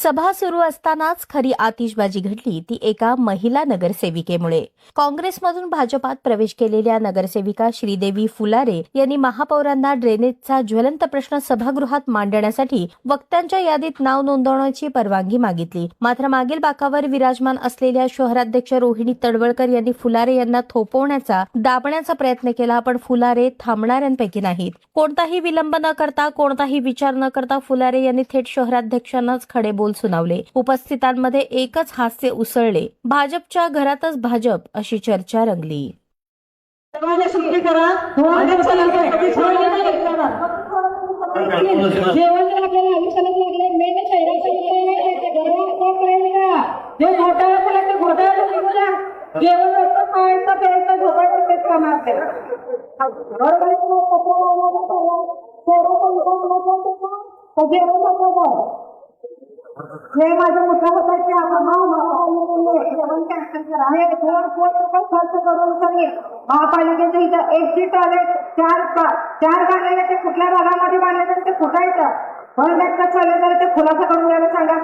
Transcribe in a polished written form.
सभा सुरू असतानाच खरी आतिषबाजी घडली ती एका महिला नगरसेविकेमुळे। काँग्रेसमधून भाजपात प्रवेश केलेल्या नगरसेविका श्रीदेवी फुलारे यांनी महापौरांना ड्रेनेजचा ज्वलंत प्रश्न सभागृहात मांडण्यासाठी वक्त्यांच्या यादीत नाव नोंदवण्याची परवानगी मागितली। मात्र मागील बाकावर विराजमान असलेल्या शहराध्यक्ष रोहिणी तडवळकर यांनी फुलारे यांना थोपवण्याचा, दाबण्याचा प्रयत्न केला, पण फुलारे थांबणाऱ्यांपैकी नाहीत। कोणताही विलंब न करता, कोणताही विचार न करता फुलारे यांनी थेट शहराध्यक्षांनाच खडे बोल सुनावले। उपस्थितांमध्ये एकच हास्य उसळले। भाजपच्या घरातच भाजप अशी चर्चा रंगली। हे माझा मुद्दा होता की आपण खर्च करून सगळे महापालिकेच्या इथं एसटी टॉयलेट चार बांधलेले ते कुठल्या भागामध्ये बांधले तर ते फुटायचं पण कसं चाललं तर ते खुलासा करून द्यायला सांगा।